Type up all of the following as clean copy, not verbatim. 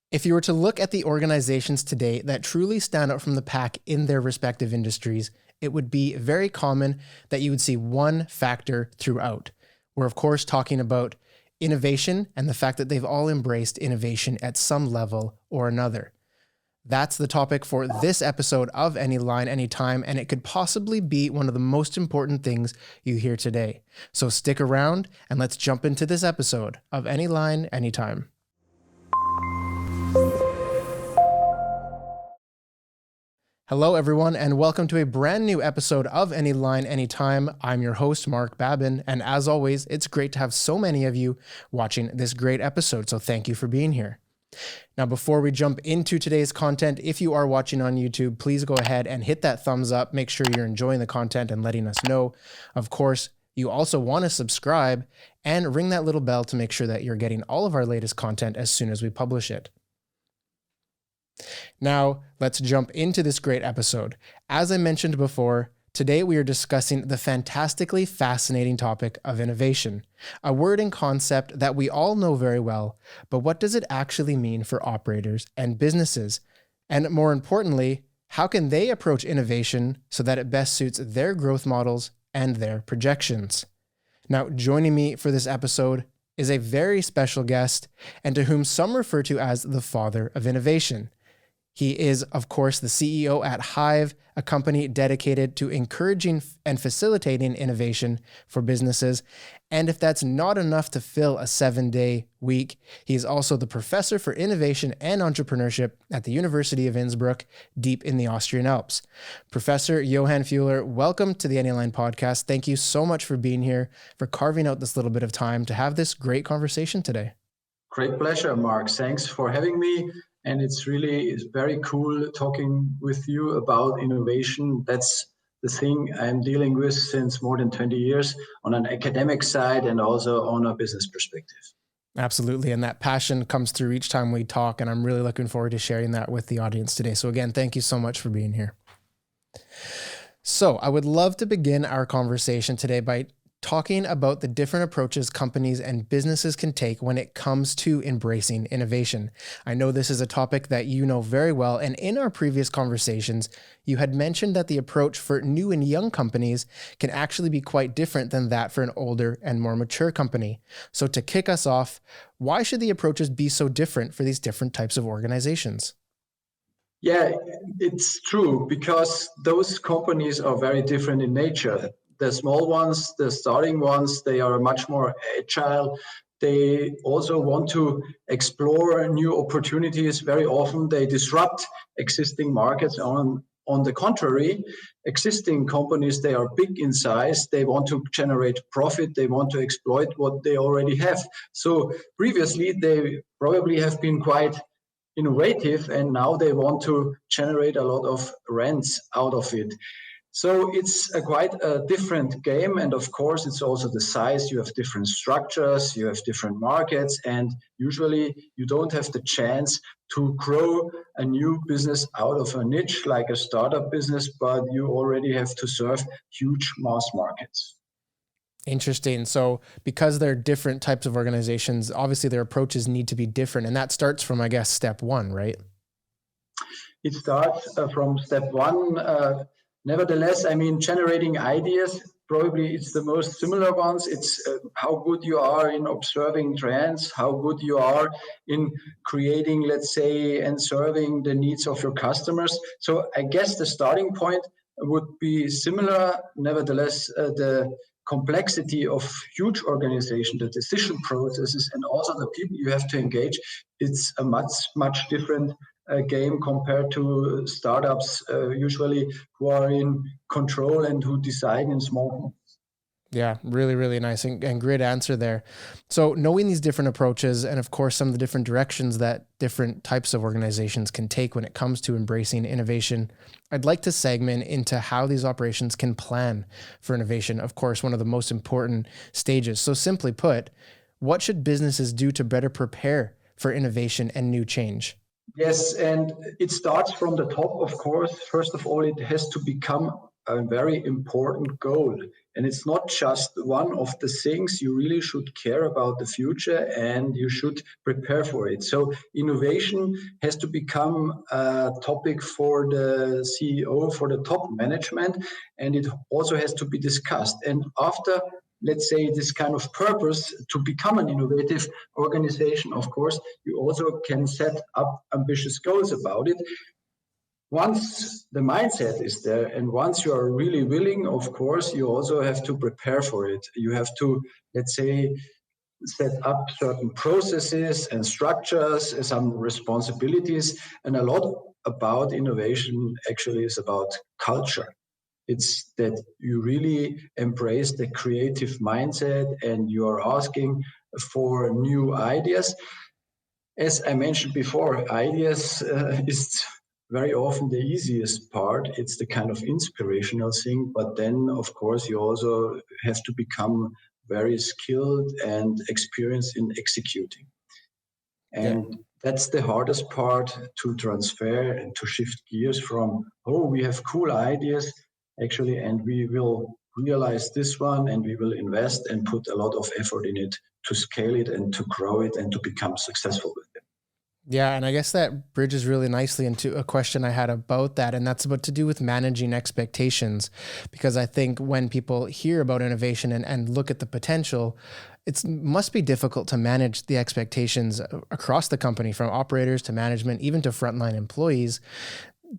If you were to look at the organizations today that truly stand out from the pack in their respective industries, it would be very common that you would see one factor throughout. We're of course talking about innovation and the fact that they've all embraced innovation at some level or another. That's the topic for this episode of Anyline, Anytime, and it could possibly be one of the most important things you hear today. So stick around and let's jump into this episode of Anyline, Anytime. Hello, everyone, and welcome to a brand new episode of Anyline, Anytime. I'm your host, Mark Babin, and as always, it's great to have so many of you watching this great episode, so thank you for being here. Now, before we jump into today's content, if you are watching on YouTube, please go ahead and hit that thumbs up. Make sure you're enjoying the content and letting us know. Of course, you also want to subscribe and ring that little bell to make sure that you're getting all of our latest content as soon as we publish it. Now, let's jump into this great episode. As I mentioned before, today we are discussing the fantastically fascinating topic of innovation, a word and concept that we all know very well, but what does it actually mean for operators and businesses? And more importantly, how can they approach innovation so that it best suits their growth models and their projections? Now, joining me for this episode is a very special guest, and to whom some refer to as the father of innovation. He is, of course, the CEO at Hive, a company dedicated to encouraging and facilitating innovation for businesses. And if that's not enough to fill a 7-day week, he is also the professor for innovation and entrepreneurship at the University of Innsbruck, deep in the Austrian Alps. Professor Johann Füller, welcome to the Anyline podcast. Thank you so much for being here, for carving out this little bit of time to have this great conversation today. Great pleasure, Mark. Thanks for having me. And it's very cool talking with you about innovation. That's the thing I'm dealing with since more than 20 years on an academic side and also on a business perspective. Absolutely. And that passion comes through each time we talk. And I'm really looking forward to sharing that with the audience today. So again, thank you so much for being here. So I would love to begin our conversation today by talking about the different approaches companies and businesses can take when it comes to embracing innovation. I know this is a topic that you know very well, and in our previous conversations, you had mentioned that the approach for new and young companies can actually be quite different than that for an older and more mature company. So to kick us off, why should the approaches be so different for these different types of organizations? Yeah, it's true, because those companies are very different in nature. The small ones, the starting ones, they are much more agile. They also want to explore new opportunities. Very often they disrupt existing markets. On the contrary, existing companies, they are big in size. They want to generate profit. They want to exploit what they already have. So previously, they probably have been quite innovative, and now they want to generate a lot of rents out of it. So it's quite a different game. And of course, it's also the size. You have different structures, you have different markets, and usually you don't have the chance to grow a new business out of a niche like a startup business, but you already have to serve huge mass markets. Interesting. So because they're different types of organizations, obviously their approaches need to be different. And that starts from, I guess, step one, right? It starts from step one. Nevertheless, generating ideas, probably it's the most similar ones. It's how good you are in observing trends, how good you are in creating, let's say, and serving the needs of your customers. So I guess the starting point would be similar. Nevertheless, the complexity of huge organization, the decision processes, and also the people you have to engage, it's a much different game compared to startups usually who are in control and who decide in small. Yeah, really, really nice and great answer there. So knowing these different approaches and of course some of the different directions that different types of organizations can take when it comes to embracing innovation, I'd like to segment into how these operations can plan for innovation. Of course, one of the most important stages. So simply put, what should businesses do to better prepare for innovation and new change? Yes, and it starts from the top, of course. First of all, it has to become a very important goal. And it's not just one of the things. You really should care about the future and you should prepare for it. So innovation has to become a topic for the CEO, for the top management, and it also has to be discussed. And after, let's say, this kind of purpose to become an innovative organization, of course, you also can set up ambitious goals about it. Once the mindset is there and once you are really willing, of course, you also have to prepare for it. You have to, let's say, set up certain processes and structures and some responsibilities. And a lot about innovation actually is about culture. It's that you really embrace the creative mindset and you are asking for new ideas. As I mentioned before, ideas is very often the easiest part. It's the kind of inspirational thing, but then, of course, you also have to become very skilled and experienced in executing. And that's the hardest part, to transfer and to shift gears from, oh, we have cool ideas, actually, and we will realize this one and we will invest and put a lot of effort in it to scale it and to grow it and to become successful with it. Yeah, and I guess that bridges really nicely into a question I had about that, and that's about to do with managing expectations. Because I think when people hear about innovation and look at the potential, it must be difficult to manage the expectations across the company, from operators to management, even to frontline employees.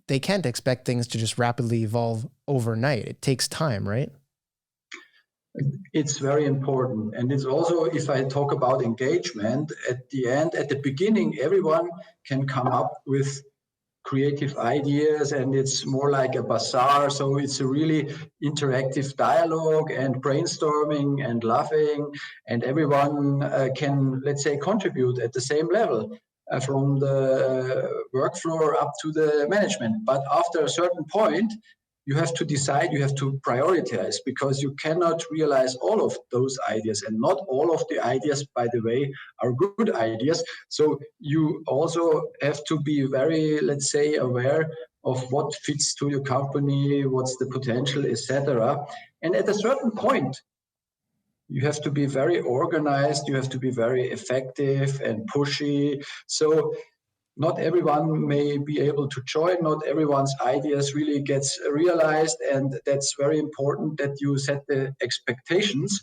They can't expect things to just rapidly evolve overnight. It takes time, right? It's very important. And it's also, if I talk about engagement, at the end, at the beginning, everyone can come up with creative ideas and it's more like a bazaar. So it's a really interactive dialogue and brainstorming and laughing, and everyone can, let's say, contribute at the same level. From the work floor up to the management. But after a certain point, you have to decide, you have to prioritize, because you cannot realize all of those ideas, and not all of the ideas, by the way, are good ideas. So you also have to be very, let's say, aware of what fits to your company, what's the potential, etc. And at a certain point, you have to be very organized, you have to be very effective and pushy. So not everyone may be able to join, not everyone's ideas really gets realized, and that's very important that you set the expectations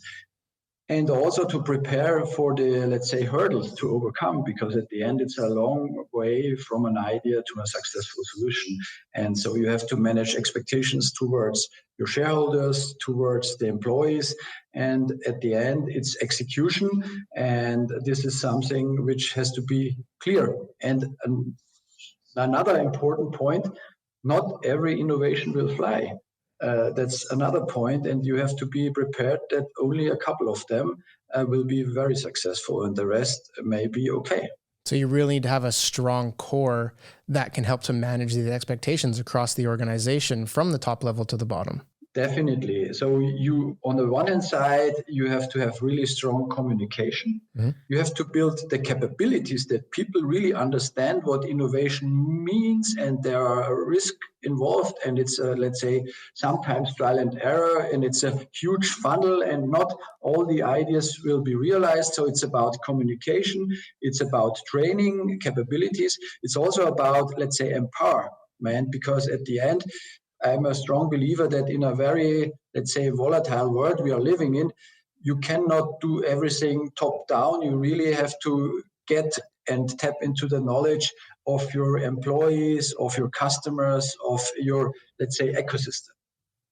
and also to prepare for the, let's say, hurdles to overcome, because at the end it's a long way from an idea to a successful solution. And so you have to manage expectations towards your shareholders, towards the employees, and at the end it's execution. And this is something which has to be clear. And another important point, not every innovation will fly. That's another point, and you have to be prepared that only a couple of them will be very successful and the rest may be okay. So you really need to have a strong core that can help to manage the expectations across the organization from the top level to the bottom. Definitely. So you, on the one hand side, you have to have really strong communication. Mm-hmm. You have to build the capabilities that people really understand what innovation means, and there are risks involved, and it's let's say sometimes trial and error, and it's a huge funnel, and not all the ideas will be realized. So it's about communication, it's about training capabilities, it's also about, let's say, empowerment, because at the end, I'm a strong believer that in a very, let's say, volatile world we are living in, you cannot do everything top down. You really have to get and tap into the knowledge of your employees, of your customers, of your, let's say, ecosystem.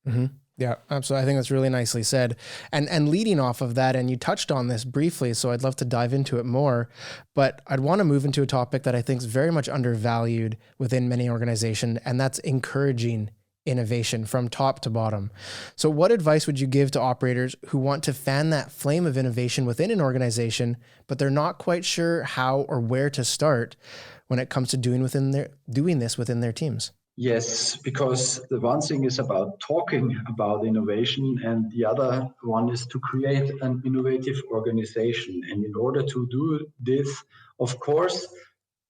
Mm-hmm. Yeah, absolutely. I think that's really nicely said. And leading off of that, and you touched on this briefly, so I'd love to dive into it more, but I'd want to move into a topic that I think is very much undervalued within many organizations, and that's encouraging innovation from top to bottom. So what advice would you give to operators who want to fan that flame of innovation within an organization, but they're not quite sure how or where to start when it comes to doing this within their teams? Yes, because the one thing is about talking about innovation, and the other one is to create an innovative organization. And in order to do this, of course,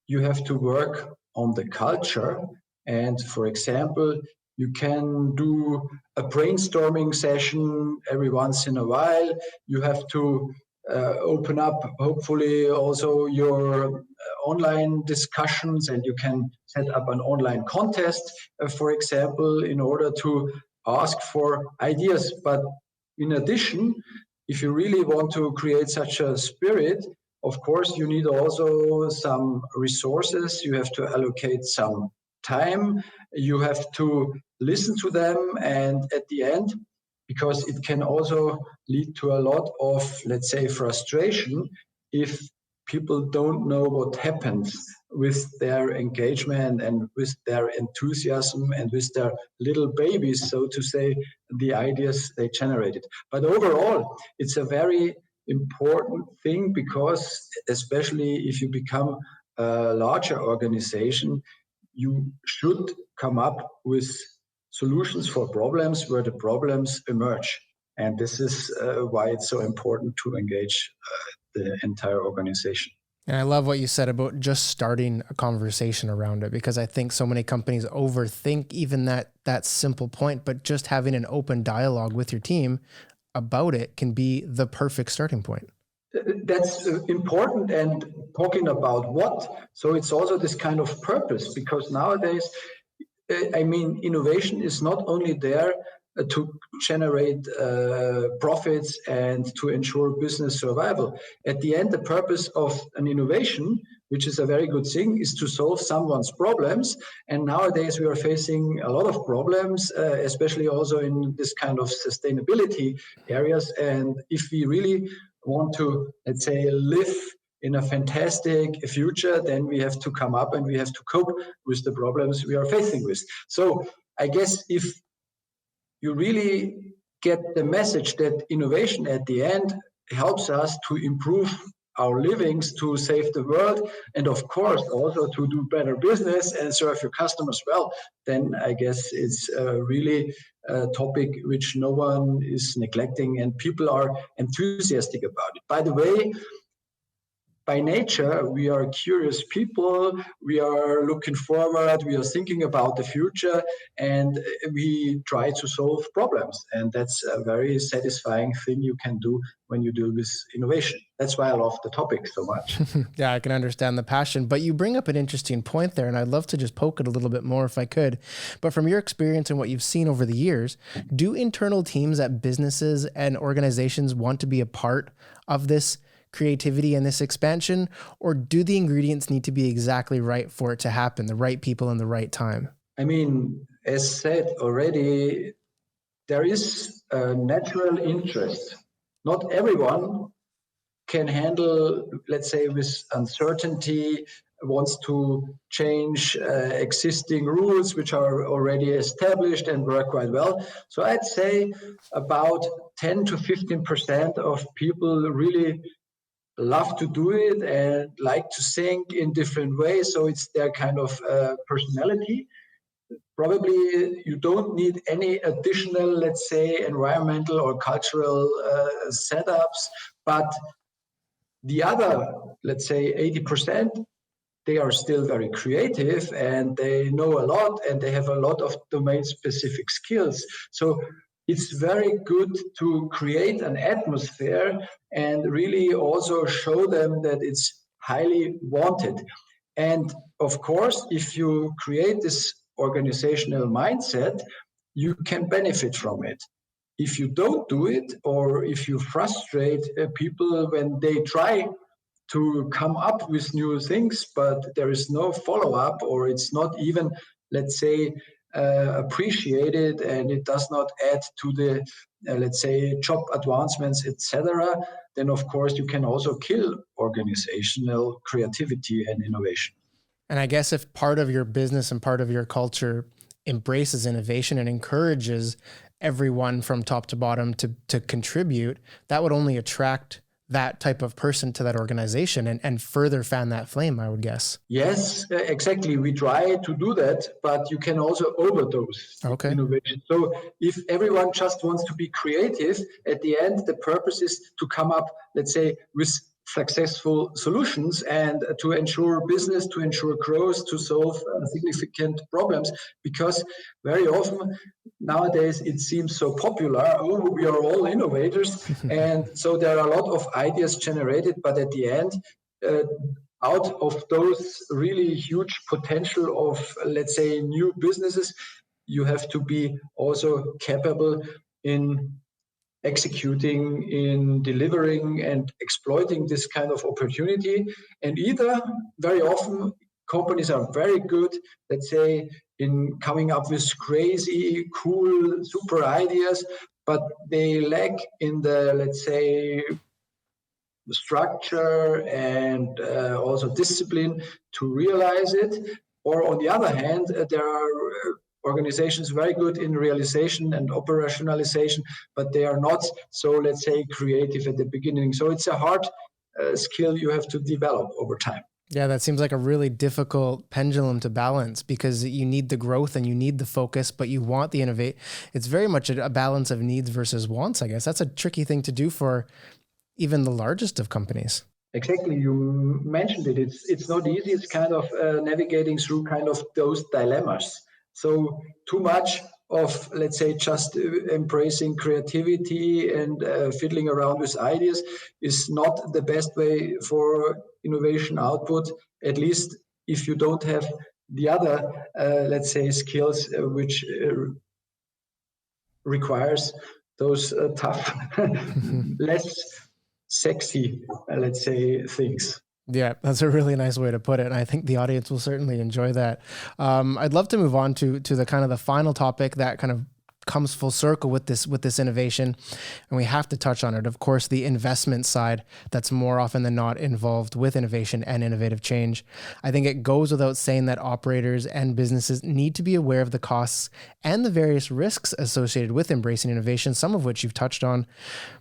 you have to work on the culture. And for example, You can do a brainstorming session every once in a while. You have to open up, hopefully, also your online discussions, and you can set up an online contest, for example, in order to ask for ideas. But in addition, if you really want to create such a spirit, of course, you need also some resources. You have to allocate some time. You have to listen to them. And at the end, because it can also lead to a lot of, let's say, frustration if people don't know what happens with their engagement and with their enthusiasm and with their little babies, so to say, the ideas they generated. But overall, it's a very important thing, because especially if you become a larger organization, you should come up with solutions for problems where the problems emerge. And this is why it's so important to engage the entire organization. And I love what you said about just starting a conversation around it, because I think so many companies overthink even that simple point, but just having an open dialogue with your team about it can be the perfect starting point. That's important. And talking about what, so it's also this kind of purpose, because nowadays, I mean, innovation is not only there to generate profits and to ensure business survival. At the end, the purpose of an innovation, which is a very good thing, is to solve someone's problems. And nowadays we are facing a lot of problems, especially also in this kind of sustainability areas. And if we really want to, let's say, live in a fantastic future, then we have to come up and we have to cope with the problems we are facing with. So I guess if you really get the message that innovation at the end helps us to improve our livings, to save the world, and of course also to do better business and serve your customers well, then I guess it's really a topic which no one is neglecting and people are enthusiastic about it. By the way, by nature, we are curious people, we are looking forward, we are thinking about the future, and we try to solve problems. And that's a very satisfying thing you can do when you deal with innovation. That's why I love the topic so much. Yeah, I can understand the passion, but you bring up an interesting point there, and I'd love to just poke it a little bit more if I could. But from your experience and what you've seen over the years, do internal teams at businesses and organizations want to be a part of this creativity and this expansion, or do the ingredients need to be exactly right for it to happen, the right people in the right time? I mean, as said already, there is a natural interest. Not everyone can handle, let's say, with uncertainty, wants to change existing rules which are already established and work quite well. So I'd say about 10 to 15% of people really love to do it and like to think in different ways. So it's their kind of personality. Probably you don't need any additional, let's say, environmental or cultural setups, but the other, let's say, 80%, they are still very creative and they know a lot and they have a lot of domain-specific skills. So it's very good to create an atmosphere and really also show them that it's highly wanted. And of course, if you create this organizational mindset, you can benefit from it. If you don't do it, or if you frustrate people when they try to come up with new things, but there is no follow-up, or it's not even, let's say, appreciated, and it does not add to the, let's say, job advancements, etc., then of course you can also kill organizational creativity and innovation. And I guess if part of your business and part of your culture embraces innovation and encourages everyone from top to bottom to contribute, that would only attract that type of person to that organization and further fan that flame, I would guess. Yes, exactly. We try to do that, but you can also overdose innovation. So if everyone just wants to be creative, at the end, the purpose is to come up, let's say, with successful solutions and to ensure business, to ensure growth, to solve significant problems. Because very often nowadays it seems so popular, oh, we are all innovators. And so there are a lot of ideas generated, but at the end, out of those really huge potential of, let's say, new businesses, you have to be also capable in executing, in delivering and exploiting this kind of opportunity. And either very often companies are very good, let's say, in coming up with crazy, cool, super ideas, but they lack in the, let's say, structure and also discipline to realize it. Or on the other hand, there are organizations very good in realization and operationalization, but they are not so, let's say, creative at the beginning. So it's a hard skill you have to develop over time. Yeah, that seems like a really difficult pendulum to balance, because you need the growth and you need the focus, but you want the innovate. It's very much a balance of needs versus wants, I guess. That's a tricky thing to do for even the largest of companies. Exactly, you mentioned it. It's not easy. It's kind of navigating through kind of those dilemmas. So too much of, let's say, just embracing creativity and fiddling around with ideas is not the best way for innovation output, at least if you don't have the other, let's say, skills which requires those tough, less sexy, let's say, things. Yeah, that's a really nice way to put it. And I think the audience will certainly enjoy that. I'd love to move on to the kind of the final topic that kind of comes full circle with this innovation. And we have to touch on it. Of course, the investment side that's more often than not involved with innovation and innovative change. I think it goes without saying that operators and businesses need to be aware of the costs and the various risks associated with embracing innovation, some of which you've touched on.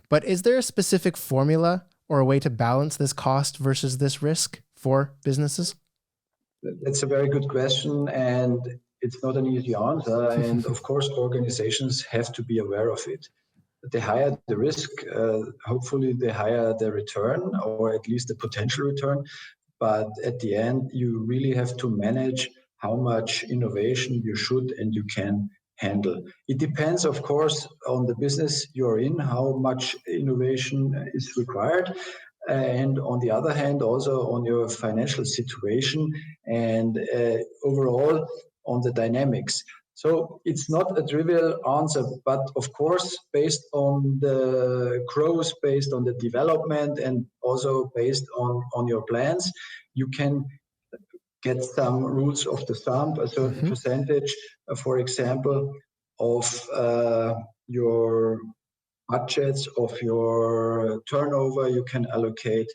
But is there a specific formula or a way to balance this cost versus this risk for businesses? That's a very good question, and it's not an easy answer. And of course, organizations have to be aware of it. The higher the risk, hopefully the higher the return, or at least the potential return. But at the end, you really have to manage how much innovation you should and you can handle. It depends, of course, on the business you're in, how much innovation is required. And on the other hand, also on your financial situation and overall on the dynamics. So it's not a trivial answer, but of course, based on the growth, based on the development, and also based on your plans, you can get some rules of the thumb, a certain percentage, for example, of your budgets, of your turnover you can allocate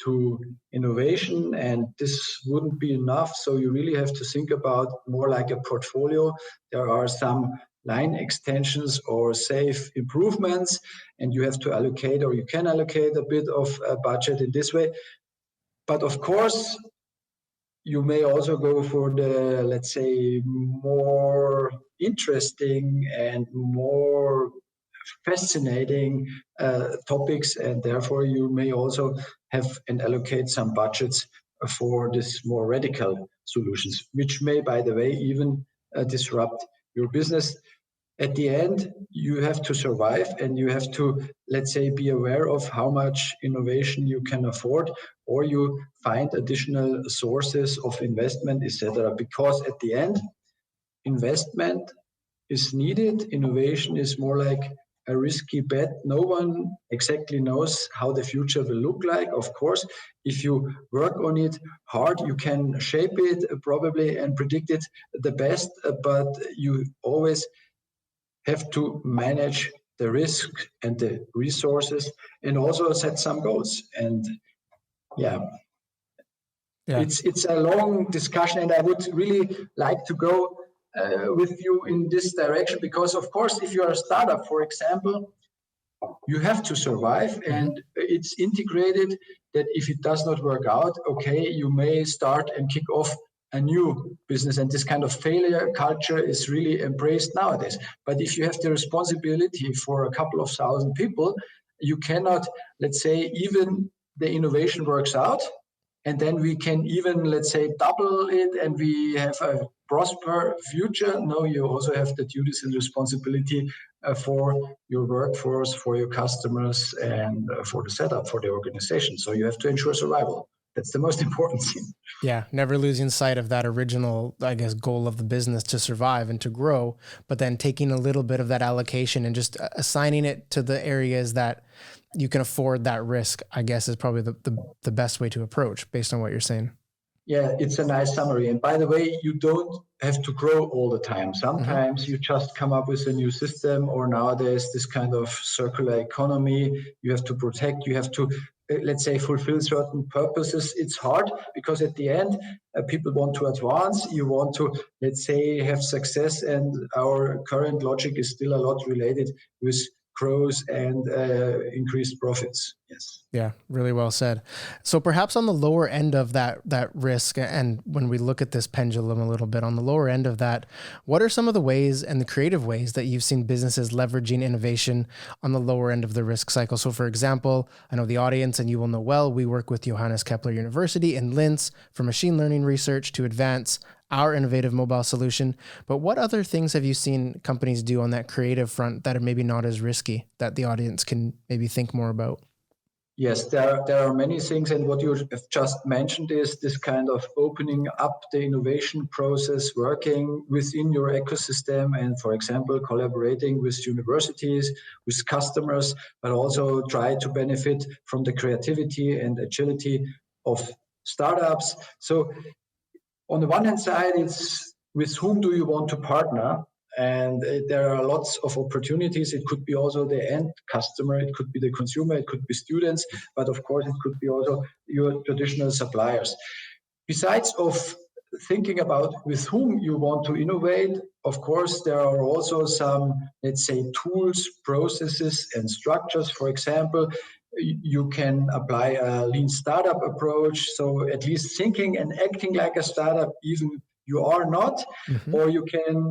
to innovation, and this wouldn't be enough. So you really have to think about more like a portfolio. There are some line extensions or safe improvements, and you have to allocate, or you can allocate a bit of a budget in this way. But of course, you may also go for the, let's say, more interesting and more fascinating topics, and therefore you may also have and allocate some budgets for this more radical solutions, which may, by the way, even disrupt your business. At the end, you have to survive, and you have to, let's say, be aware of how much innovation you can afford, or you find additional sources of investment, etc. Because at the end, investment is needed. Innovation is more like a risky bet. No one exactly knows how the future will look like. Of course, if you work on it hard, you can shape it probably and predict it the best, but you always have to manage the risk and the resources, and also set some goals. And yeah. It's a long discussion, and I would really like to go with you in this direction, because of course, if you are a startup, for example, you have to survive, and it's integrated that if it does not work out, okay, you may start and kick off a new business, and this kind of failure culture is really embraced nowadays. But if you have the responsibility for a couple of thousand people, you cannot, let's say, even the innovation works out, and then we can even, let's say, double it, and we have a prosper future. No, you also have the duties and responsibility for your workforce, for your customers, and for the setup, for the organization. So you have to ensure survival. That's the most important thing. Yeah, never losing sight of that original, I guess, goal of the business to survive and to grow, but then taking a little bit of that allocation and just assigning it to the areas that you can afford that risk, I guess, is probably the best way to approach based on what you're saying. Yeah, it's a nice summary. And by the way, you don't have to grow all the time. Sometimes you just come up with a new system, or nowadays this kind of circular economy, you have to protect, you have to, let's say, fulfill certain purposes. It's hard because at the end, people want to advance. You want to, let's say, have success. And our current logic is still a lot related with growth and increased profits. Yes. Yeah, really well said. So perhaps on the lower end of that risk, and when we look at this pendulum a little bit, on the lower end of that, what are some of the ways and the creative ways that you've seen businesses leveraging innovation on the lower end of the risk cycle? So for example, I know the audience, and you will know well, we work with Johannes Kepler University in Linz for machine learning research to advance our innovative mobile solution. But what other things have you seen companies do on that creative front that are maybe not as risky that the audience can maybe think more about? Yes, there are many things, and what you have just mentioned is this kind of opening up the innovation process, working within your ecosystem, and for example, collaborating with universities, with customers, but also try to benefit from the creativity and agility of startups. So on the one hand side, it's with whom do you want to partner? And there are lots of opportunities. It could be also the end customer, it could be the consumer, it could be students, but of course it could be also your traditional suppliers. Besides of thinking about with whom you want to innovate, of course there are also some, let's say, tools, processes, and structures. For example, you can apply a lean startup approach, so at least thinking and acting like a startup, even you are not, or you can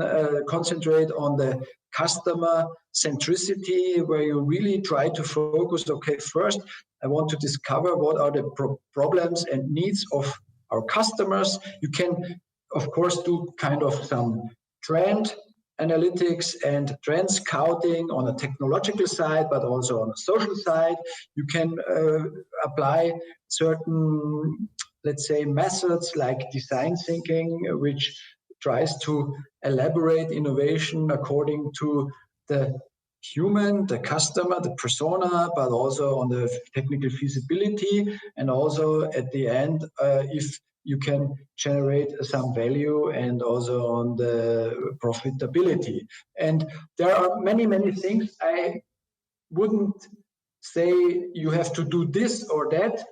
concentrate on the customer centricity, where you really try to focus, okay, first I want to discover what are the problems and needs of our customers. You can, of course, do kind of some trend analytics and trend scouting on a technological side, but also on a social side. You can apply certain, let's say, methods like design thinking, which tries to elaborate innovation according to the human, the customer, the persona, but also on the technical feasibility, and also at the end, if you can generate some value, and also on the profitability. And there are many, many things. I wouldn't say you have to do this or that.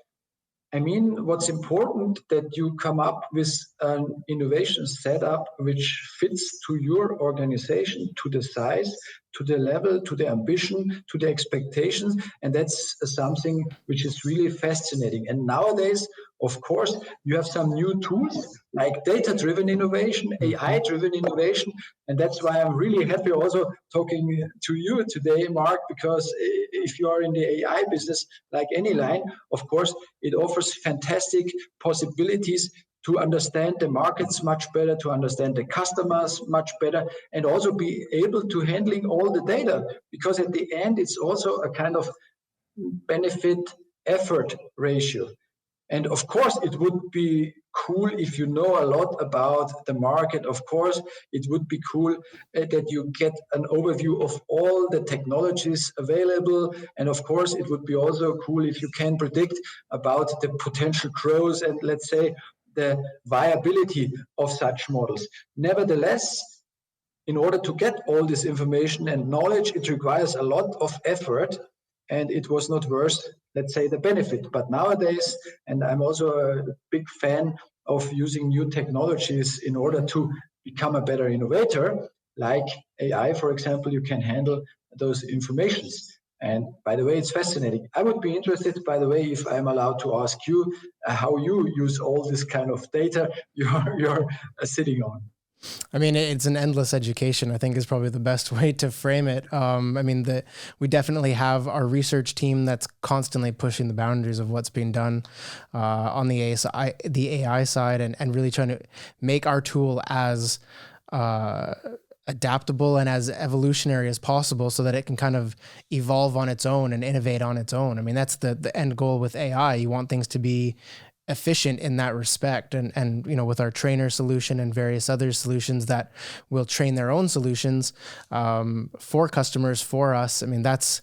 I mean, what's important that you come up with an innovation setup which fits to your organization, to the size, to the level, to the ambition, to the expectations. And that's something which is really fascinating. And nowadays, of course, you have some new tools like data-driven innovation, AI-driven innovation. And that's why I'm really happy also talking to you today, Mark, because if you are in the AI business like Anyline, of course, it offers fantastic possibilities to understand the markets much better, to understand the customers much better, and also be able to handling all the data. Because at the end, it's also a kind of benefit effort ratio. And of course, it would be cool if you know a lot about the market. Of course, it would be cool that you get an overview of all the technologies available. And of course, it would be also cool if you can predict about the potential growth and, let's say, the viability of such models. Nevertheless, in order to get all this information and knowledge, it requires a lot of effort, and it was not worth, let's say, the benefit. But nowadays, and I'm also a big fan of using new technologies in order to become a better innovator, like AI, for example, you can handle those informations. And by the way, it's fascinating. I would be interested, by the way, if I'm allowed to ask you how you use all this kind of data you're sitting on. I mean, it's an endless education, I think, is probably the best way to frame it. We definitely have our research team that's constantly pushing the boundaries of what's being done on the AI side, and really trying to make our tool as adaptable and as evolutionary as possible so that it can kind of evolve on its own and innovate on its own. I mean, that's the end goal with AI. You want things to be efficient in that respect. And with our trainer solution and various other solutions that will train their own solutions for customers, for us. I mean, that's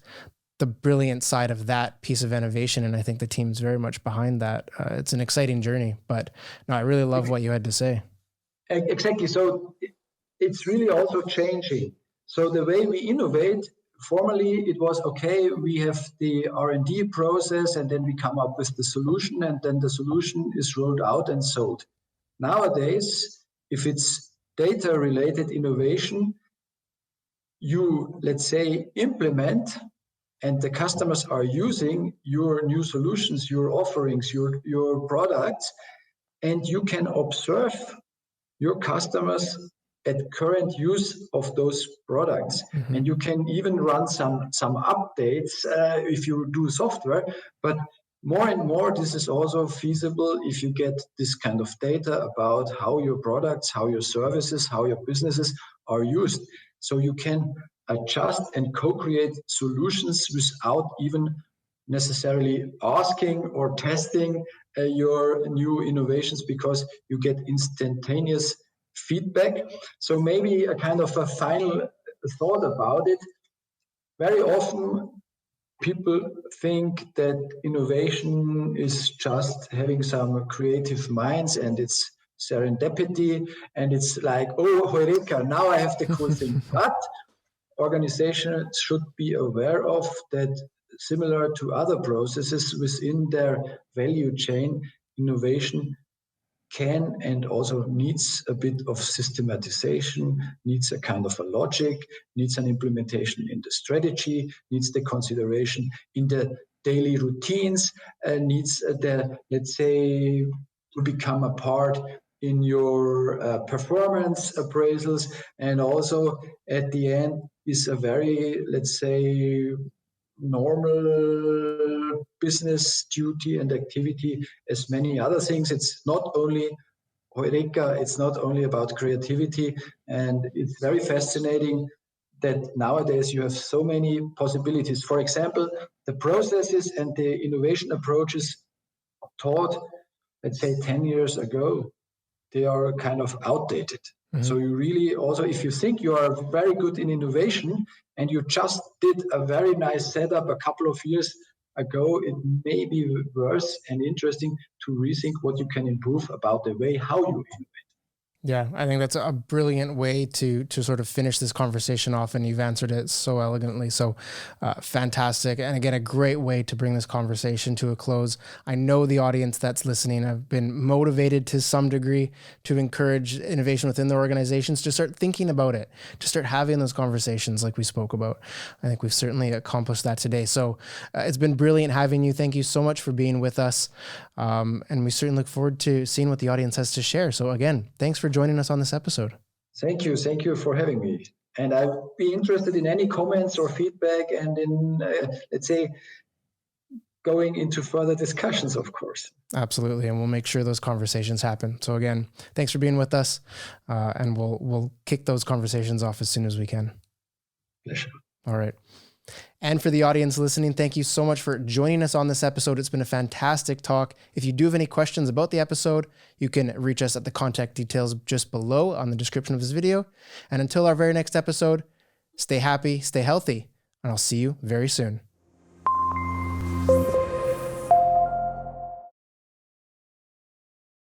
the brilliant side of that piece of innovation. And I think the team's very much behind that. It's an exciting journey, but no, I really love what you had to say. Exactly. So it's really also changing. So the way we innovate, formerly it was, okay, we have the R&D process and then we come up with the solution and then the solution is rolled out and sold. Nowadays, if it's data related innovation, you, let's say, implement and the customers are using your new solutions, your offerings, your products, and you can observe your customers at current use of those products. Mm-hmm. And you can even run some updates if you do software, but more and more this is also feasible if you get this kind of data about how your products, how your services, how your businesses are used. So you can adjust and co-create solutions without even necessarily asking or testing your new innovations, because you get instantaneous feedback. So maybe a kind of a final thought about it. Very often people think that innovation is just having some creative minds and it's serendipity and it's like, oh, Heureka, now I have the cool thing. But organizations should be aware of that, similar to other processes within their value chain, innovation can and also needs a bit of systematization, needs a kind of a logic, needs an implementation in the strategy, needs the consideration in the daily routines, needs the, let's say, to become a part in your performance appraisals, and also at the end is a very, let's say, normal business duty and activity as many other things. It's not only Heureka, it's not only about creativity, and it's very fascinating that nowadays you have so many possibilities. For example, the processes and the innovation approaches taught, let's say, 10 years ago, they are kind of outdated. Mm-hmm. So you really also, if you think you are very good in innovation and you just did a very nice setup a couple of years ago, it may be worth and interesting to rethink what you can improve about the way how you innovate. Yeah, I think that's a brilliant way to sort of finish this conversation off, and you've answered it so elegantly. So fantastic. And again, a great way to bring this conversation to a close. I know the audience that's listening have been motivated to some degree to encourage innovation within their organizations, to start thinking about it, to start having those conversations like we spoke about. I think we've certainly accomplished that today. So it's been brilliant having you. Thank you so much for being with us. And we certainly look forward to seeing what the audience has to share. So again, thanks for joining us on this episode. Thank you for having me. And I'd be interested in any comments or feedback, and in, let's say, going into further discussions, of course. Absolutely. And we'll make sure those conversations happen. So again, thanks for being with us. And we'll kick those conversations off as soon as we can. Pleasure. All right. And for the audience listening, thank you so much for joining us on this episode. It's been a fantastic talk. If you do have any questions about the episode, you can reach us at the contact details just below on the description of this video. And until our very next episode, stay happy, stay healthy, and I'll see you very soon.